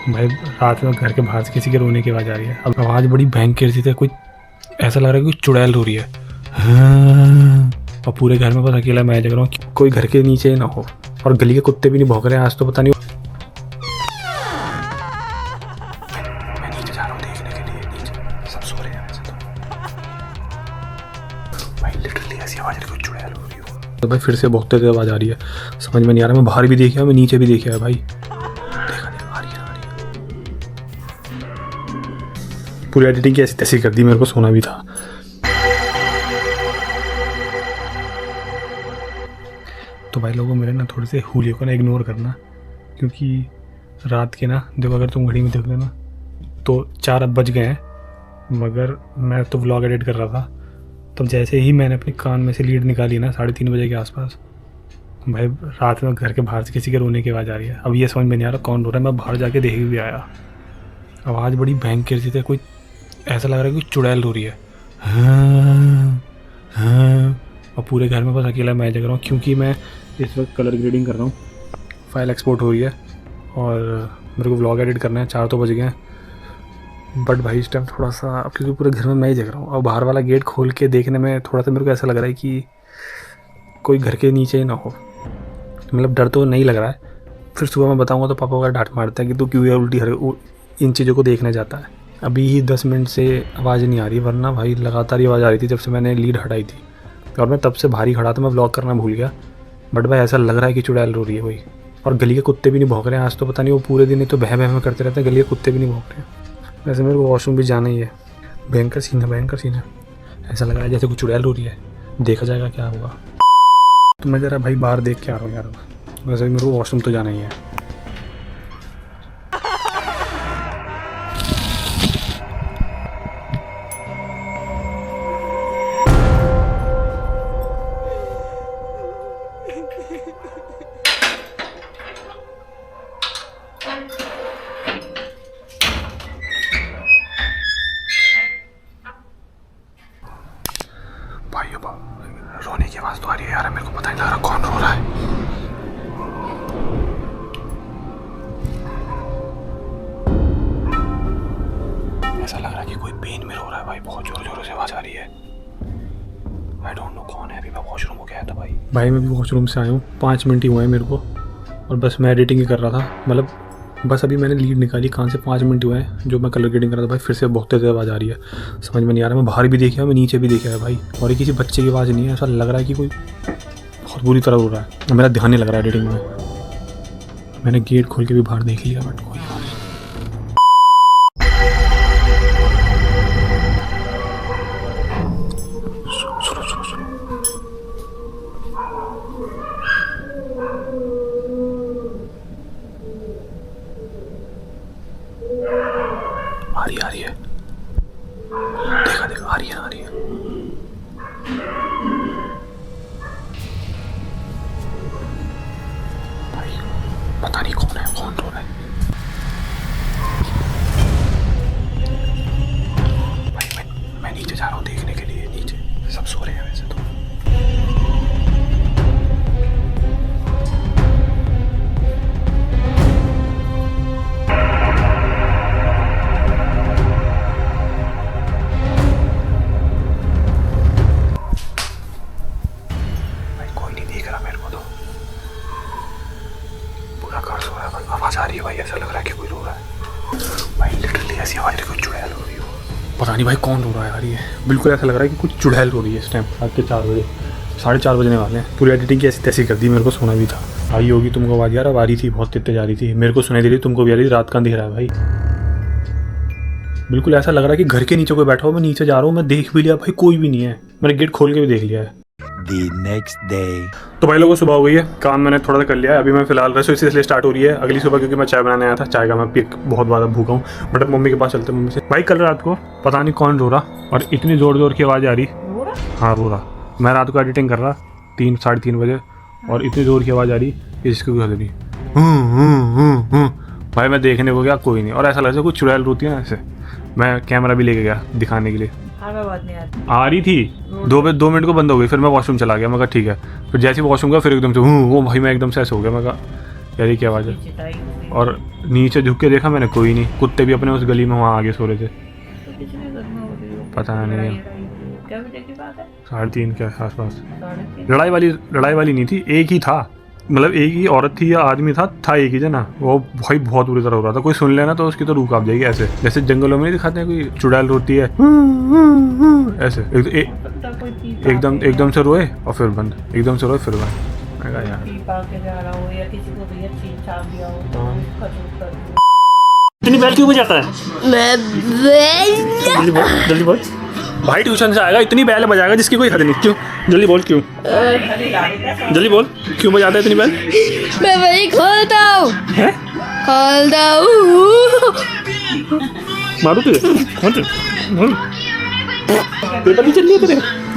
भाई रात में घर के बाहर से किसी के रोने की आवाज़ आ रही है। अब आवाज़ बड़ी भयंकर सी थी, कोई ऐसा लग रहा है कि कुछ चुड़ैल रो रही है। हाँ। और पूरे घर में बस अकेला मैं जग रहा हूँ, कोई घर के नीचे ना हो, और गली के कुत्ते भी नहीं भौंक रहे हैं आज तो। पता नहीं मैं नीचे जा रहा हूँ देखने के लिए, नीचे सब सो रहे हैं वैसे तो। भाई लिटरली ऐसी आवाज़ कोई चुड़ैल हो रही हो। तो भाई फिर से भौंकते हुए आवाज़ आ रही है, समझ में नहीं आ रहा। मैं बाहर भी देखा, मैं नीचे भी देखा है भाई। पूरी एडिटिंग की ऐसी तैसी कर दी, मेरे को सोना भी था। तो भाई लोगों मेरे ना थोड़े से हुलियों को ना इग्नोर करना, क्योंकि रात के ना देखो, अगर तुम घड़ी में देखो ना तो 4 अब बज गए हैं, मगर मैं तो व्लॉग एडिट कर रहा था। तब जैसे ही मैंने अपने कान में से लीड निकाली ना 3:30 बजे के आसपास, भाई रात में घर के बाहर से किसी के रोने की आवाज़ आ रही है। अब ये समझ में नहीं आ रहा कौन रो रहा है। मैं बाहर जाके देख भी आया, आवाज़ बड़ी भयंकर सी थी, कोई ऐसा लग रहा है कि चुड़ैल रो रही है। हाँ हाँ। और पूरे घर में बस अकेला मैं जग रहा हूँ, क्योंकि मैं इस वक्त कलर ग्रेडिंग कर रहा हूँ, फाइल एक्सपोर्ट हो रही है और मेरे को व्लॉग एडिट करना है। 4 तो बज गए हैं, बट भाई इस टाइम थोड़ा सा, क्योंकि पूरे घर में मैं ही जग रहा हूँ, और बाहर वाला गेट खोल के देखने में थोड़ा सा मेरे को ऐसा लग रहा है कि कोई घर के नीचे ही ना हो। मतलब डर तो नहीं लग रहा है, फिर सुबह मैं बताऊँगा तो पापा का डांट मारता है कि तू क्यों ये उल्टी इन चीज़ों को देखने जाता है। अभी ही 10 मिनट से आवाज़ नहीं आ रही, वरना भाई लगातार ही आवाज़ आ रही थी जब से मैंने लीड हटाई थी। और मैं तब से भारी खड़ा था, मैं व्लॉग करना भूल गया। बट भाई ऐसा लग रहा है कि चुड़ैल रो रही है कोई, और गली के कुत्ते भी नहीं भौंक रहे हैं आज तो। पता नहीं वो पूरे दिन ही तो बह में करते रहते हैं, गली के कुत्ते भी नहीं भौंक रहे हैं। वैसे मेरे को वॉशरूम भी जाना ही है। भयंकर सीन है, भयंकर सीन है। ऐसा लग रहा है जैसे कोई चुड़ैल रो रही है, देखा जाएगा क्या होगा। तो मैं ज़रा भाई बाहर देख के आ रहा हूँ यार। वैसे भी मेरे को वॉशरूम तो जाना ही है। भाई रोने की आवाज़ तो आ रही है यार, मेरे को पता नहीं लग रहा कौन रो रहा है। ऐसा लग रहा है कि कोई पेन में रो रहा है भाई, बहुत जोर जोरों से आवाज़ आ रही है। आई डोंट नो कौन है। अभी मैं वॉशरूम हो गया था भाई मैं भी वॉशरूम से आया हूँ, 5 मिनट ही हुए हैं मेरे को, और बस मैं एडिटिंग ही कर रहा था। मतलब बस अभी मैंने लीड निकाली, कहाँ से 5 मिनट हुए हैं जो मैं कलर ग्रेडिंग कर रहा था। भाई फिर से बहुत तेज़ आवाज़ आ रही है, समझ में नहीं आ रहा। मैं बाहर भी देखा, मैं नीचे भी देखा है भाई, और ये किसी बच्चे की आवाज़ नहीं है। ऐसा लग रहा है कि कोई बहुत बुरी तरह रो रहा है। मेरा ध्यान नहीं लग रहा है एडिटिंग में। मैंने गेट खोल के भी बाहर देख लिया, बट कोई आवाज़ नहीं। आ रही है, देखा आ रही है। भाई पता नहीं कौन है, कौन रो रहा है। भाई मैं नीचे जा रहा हूँ देखने के लिए, नीचे सब सो रहे हैं वैसे तो। आवाज़ आ रही है भाई, ऐसा लग रहा है कि कोई रो रहा है भाई। लिटरली ऐसी आवाज़ कोई चुड़ैल रो रही हो। पता नहीं भाई कौन रो रहा है यार। ये बिल्कुल ऐसा लग रहा है कि कुछ चुड़ैल रो रही है इस टाइम। रात के 4 बजे, 4:30 बजने वाले हैं। पूरी एडिटिंग की ऐसी तैसी कर दी, मेरे को सोना भी था। आई होगी तुमको आवाज़ यार, अब आ रही थी, बहुत तेज आ रही थी। मेरे को सुनाई दे रही, तुमको भी आ रही थी। रात का अंधेरा है भाई, बिल्कुल ऐसा लग रहा है कि घर के नीचे कोई बैठा हो। मैं नीचे जा रहा हूँ, मैं देख भी लिया भाई, कोई भी नहीं है। मैंने गेट खोल के भी देख लिया है। The next day. तो भाई लोगों सुबह हो गई है, काम मैंने थोड़ा सा कर लिया है। अभी मैं फिलहाल रसोई से इसलिए स्टार्ट हो रही है अगली सुबह, क्योंकि मैं चाय बनाने आया था। चाय का मैं बहुत ज़्यादा भूखा हूँ, बट अब मम्मी के पास चलते हैं। मम्मी से भाई कल रात को पता नहीं कौन रो रहा, और इतनी ज़ोर ज़ोर की आवाज़ आ रही। हाँ रो रहा। मैं रात को एडिटिंग कर रहा 3-3:30 बजे, और इतनी ज़ोर की आवाज़ आ रही कि जिसकी कोई हद नहीं। भाई मैं देखने को गया, कोई नहीं। और ऐसा लग रहा है कुछ चुड़ैल रोती है ना ऐसे। मैं कैमरा भी लेके गया दिखाने के लिए, आ रही थी। 2 मिनट को बंद हो गई, फिर मैं वॉशरूम चला गया। मैं कहा ठीक है। फिर जैसे ही वॉशरूम गया, फिर एकदम से वो भाई मैं एकदम से ऐसे हो गया। मैं कहा यार ये क्या आवाज़ है? चिताई हुई। और नीचे झुक के देखा मैंने, कोई नहीं। कुत्ते भी अपने उस गली में वहाँ आगे सो रहे थे। तो किसने घर में हो रही हो? पता नहीं है। क्या बेटे की बात है? 3:30 के आसपास। 3:30 लड़ाई वाली नहीं थी, एक ही था, मतलब एक ही औरत थी या आदमी था एक ही जना। वो भाई बहुत बुरी तरह हो रहा था। कोई सुन लेना तो उसकी तो रूह कांप जाएगी। ऐसे जैसे जंगलों में नहीं दिखाते हैं, कोई चुड़ैल रोती है ऐसे पता कोई पी एकदम से रोए और फिर बंद, एकदम से रोए फिर बंद। मैं कहा यार पी पा के जा रहा हो या किसी को भैया चीज छाप दिया हो तो उसका दूर कर दो। इतनी बैल क्यों बजाता है? जल्दी बोल भाई, ट्यूशन से आएगा इतनी बैल बजाएगा जिसकी कोई हद नहीं। क्यों? जल्दी बोल क्यों? जल्दी बोल क्यों बजाता है इतनी बैल? मैं वही खोलता हूँ। हैं? मारू तुझे? पेपर नहीं चल रही है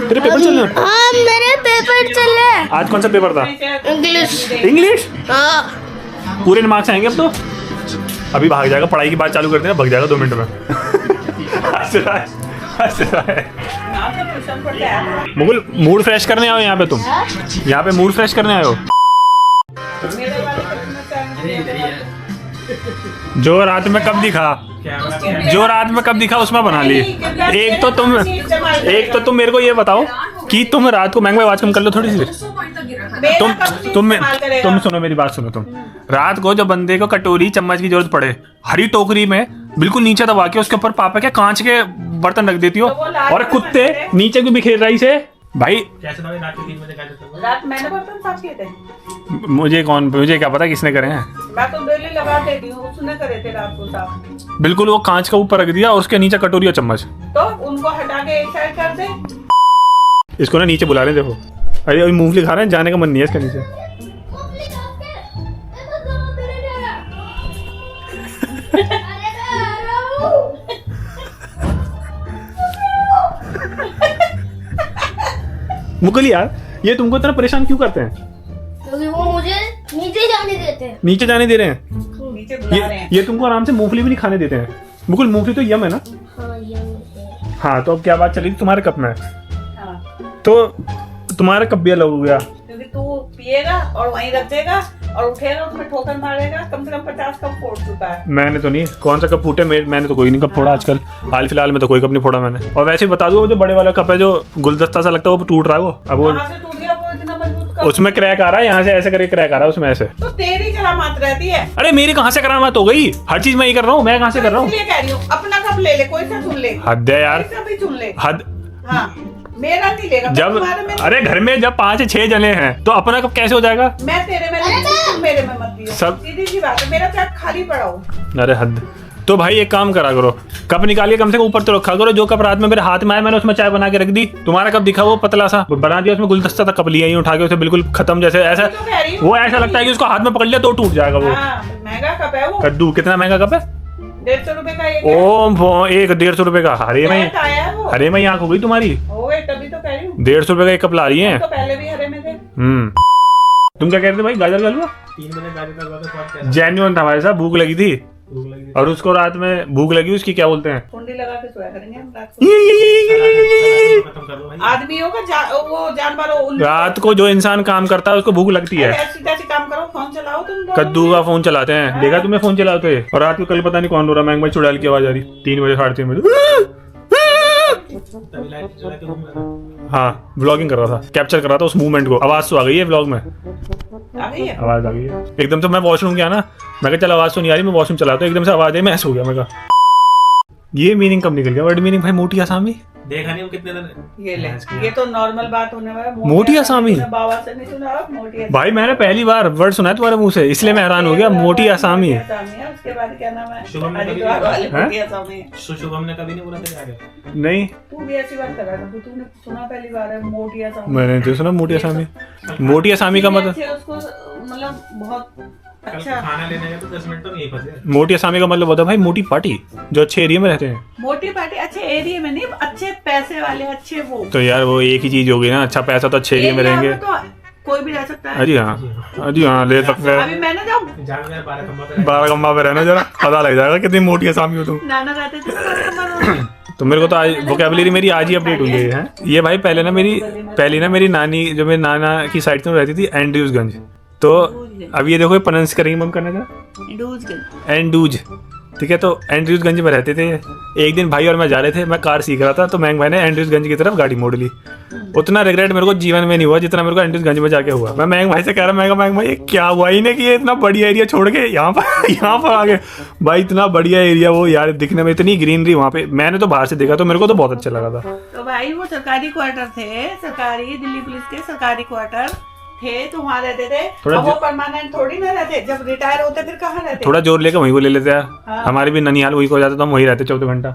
तेरे पेपर चल रहे हैं? हाँ मेरे पेपर चल रहे हैं। आज कौन सा पेपर था? इंग्लिश। हाँ पूरे मार्क्स आएंगे अब तो। अभी भाग जाएगा, पढ़ाई की बात चालू कर देना, भाग जाएगा 2 मिनट में। हंस रहा है। मुकुल मूड फ्रेश करने आओ यहाँ पे, तुम यहाँ पे मूड फ्रेश करने आए हो। जो रात में कब दिखा उसमें बना ली। एक तो तुम मेरे को ये बताओ कि तुम रात को महंगा आवाज कम कर लो थोड़ी सी। तुम सुनो मेरी बात सुनो। तुम रात को जो बंदे को कटोरी चम्मच की जरूरत पड़े, हरी टोकरी में बिल्कुल नीचे दबा के उसके ऊपर पापा के कांच के बर्तन रख देती हो, और कुत्ते नीचे क्यों बिखेर रही से भाई? रात मैंने बर्तन साफ किए थे। मुझे क्या पता किसने करे हैं। मैं तो डेली लगा देती हूँ, उसने करे थे रात को साफ। बिल्कुल वो कांच का ऊपर रख दिया और उसके नीचे कटोरी और चम्मच। तो उनको हटा के एक साइड कर दे। इसको ना नीचे बुला रहे हैं, देखो। अरे अभी मूंगफली खा रहे हैं, जाने का मन नहीं है इसका नीचे। मुकुल यार, ये तुमको इतना परेशान क्यों करते हैं? क्योंकि वो मुझे नीचे जाने देते हैं। नीचे जाने दे रहे हैं? नीचे बुला रहे हैं। ये तुमको आराम से मूंगफली भी नहीं खाने देते हैं। मुकुल मूंगफली तो यम है ना? हाँ ये मुझे। हाँ तो अब क्या बात चली थी तुम्हारे कप में? हाँ। तो तुम्हारा कप भी अलग हो गया। क्योंकि तू पिएगा और वहीं रख देगा और उठेगा, उसमें ठोकर मारेगा। कम से कम 50 कप फोड़ चुका है। मैंने तो नहीं, कौन सा कप फूटे? मैंने तो कोई नहीं कप फोड़ा आजकल। हाल फिलहाल में तो कोई कप नहीं फोड़ा मैंने। और वैसे ही बता दूं, वो जो बड़े वाला कप है जो गुलदस्ता सा लगता है वो टूट रहा है। वो अब वो कहाँ से टूट गया? वो इतना मजबूत कप। उसमें क्रैक आ रहा है, यहाँ से ऐसे करके क्रैक आ रहा है उसमें ऐसे। तो तेरी करामात रहती है। अरे मेरी कहाँ से करामात हो गई? हर चीज मैं ही कर रहा हूँ, मैं कहाँ से कर रहा हूँ? इसलिए कह रही हूँ अपना कप ले ले, कोई सा चुन ले। हद है यार, कोई सा भी चुन ले। हद। हाँ मेरा नहीं लेगा। जब तुम्हारे में अरे घर में जब 5 या 6 जने हैं तो अपना कप कैसे हो जाएगा? मैं तेरे में नहीं, तुम मेरे में मत दियो। सब- सीधी सी बात है, मेरा चाक खाली पड़ा हो। अरे हद। तो भाई एक काम करा करो, कप निकालिए कम से कम ऊपर तो रखा करो। जो कप रात में मेरे हाथ में आया मैंने उसमें चाय बना के रख दी। तुम्हारा कप दिखा वो पतला सा बना दिया, उसमें गुलदस्ता तक कप लिया ही उठा के, उसे बिल्कुल खत्म जैसे ऐसा। तो कह रही हूँ। वो ऐसा लगता है कि उसको हाथ में पकड़ लिया तो टूट जाएगा वो। हाँ, महंगा कप है वो। कद्दू कितना महंगा कप है? 150 रुपए का एक ओ 1-1.5 रुपए का। अरे सेट आया है वो। अरे मैं आंख हो गई तुम्हारी। हो गए तभी तो कह रही हूँ। 150 रुपए का एक कप ला रही है। तो पहले भी हरे में थे। तुम क्या कह रहे थे भाई? गाजर का हलवा 3 बजे गाड़ी का हुआ तो बहुत क्या जेन्युइन था भाई साहब। भूख लगी थी भूख लगी थी। और उसको रात में भूख लगी, उसकी क्या बोलते हैं, कुंडी लगा के सोया करेंगे हम रात को। खत्म कर दो भाई। आदमियों का वो जानवर रात को जो इंसान काम करता है उसको भूख लगती है। ऐसी तैसी काम करो, फोन चलाओ तुम दोनों। कद्दू का फोन चलाते हैं, देखा तुम्हें फोन चलाते हैं। और रात को कल पता नहीं कौन रो रहा, मैं चुड़ैल की आवाज आ रही 3 बजे 3:30 बजे। तभी लाइट जला के घूम रहा था। हाँ व्लॉगिंग कर रहा था, कैप्चर कर रहा था उस मूवमेंट को। आवाज तो आ गई है व्लॉग में, आ गई है। आवाज आ गई है। एकदम से मैं वॉशरूम गया ना, मैं कहा चल आवाज तो नहीं आ रही, मैं वॉशरूम चलाता हूँ। एकदम से आवाज आई, मैं ऐसे हो गया। मैं कहा ये मीनिंग कब निकल गया? वर्ड मीनिंग भाई मोटी आसामी। देखा नहीं वो कितने दिन ये ले, ये तो नॉर्मल बात होने वाला है। मोटी आसामी? बाबा से नहीं सुना आप? मोटी आसामी। भाई मैंने पहली बार वर्ड सुना है तुम्हारे मुंह से, इसलिए मैं हैरान हो गया। मोटी आसामी है। उसके बाद क्या नाम है? शुभम ने कभी हरिद्वार वाले हैं? मोटी आसामी। शुभम ने कभी नहीं बोला तेरे आगे। नहीं, तू भी ऐसी बात कर रहा था, तूने सुना पहली बार है मोटी आसामी। मैंने तो सुना मोटी आसामी। मोटी आसामी का मतलब, अच्छे उसको मतलब बहुत कल अच्छा। खाना लेने गए तो 10 मिनट तो नहीं फंसे। मोटी आसामी का मतलब होता है भाई मोटी पार्टी जो अच्छे एरिया में रहते हैं। मोटी पार्टी अच्छे एरिया में नहीं, अच्छे पैसे वाले अच्छे वो। तो यार वो एक ही चीज होगी ना, अच्छा पैसा तो अच्छे एरिया में रहेंगे। तो कोई भी रह सकता है। अजी हाँ, अजी हाँ ले सकते अभी हैं। मैंने जब जान गया 12 खंबा पे 12 खंबा पे रहना, जरा पता लग जाएगा कितनी मोटी आसामी हो तुम। नाना रहते थे तो कस्टमर तो मेरे को तो आज वोकैबुलरी मेरी आज ही अपडेट हुई है। ये भाई पहले ना मेरी नानी जो मेरे नाना की साइड में रहती थी एंड्रयूसगंज, तो अब ये देखो, प्रोनाउंस करेंगे मम करने का डूजगंज। एंडूज, ठीक है। तो एंड्रूजगंज में रहते थे। एक दिन भाई और मैं जा रहे थे, मैं कार सीख रहा था, तो मैंग भाई ने एंड्रूजगंज की तरफ गाड़ी मोड़ ली। उतना रिग्रेट मेरे को जीवन में नहीं हुआ जितना मेरे को एंड्रूजगंज में जाके हुआ। मैं मैंग भाई से कह रहा, मैंग भाई ये क्या हुआ ही नहीं कि ये इतना बढ़िया एरिया छोड़ के यहाँ पर आ गए। भाई इतना बढ़िया एरिया वो यार, दिखने में इतनी ग्रीनरी वहाँ पे, मैंने तो बाहर से देखा तो मेरे को तो बहुत अच्छा लगा था। तो भाई वो सरकारी क्वार्टर थे, सरकारी दिल्ली पुलिस के सरकारी क्वार्टर थे, तो वहाँ रहते थे। थोड़ा अब वो परमानेंट थोड़ी ना रहते, जब रिटायर होते फिर कहाँ रहते। थोड़ा जोर लेकर वहीं को ले लेते हैं। हाँ। हमारे भी ननिहाल वहीं को जाते तो हम वहीं रहते 14 घंटा।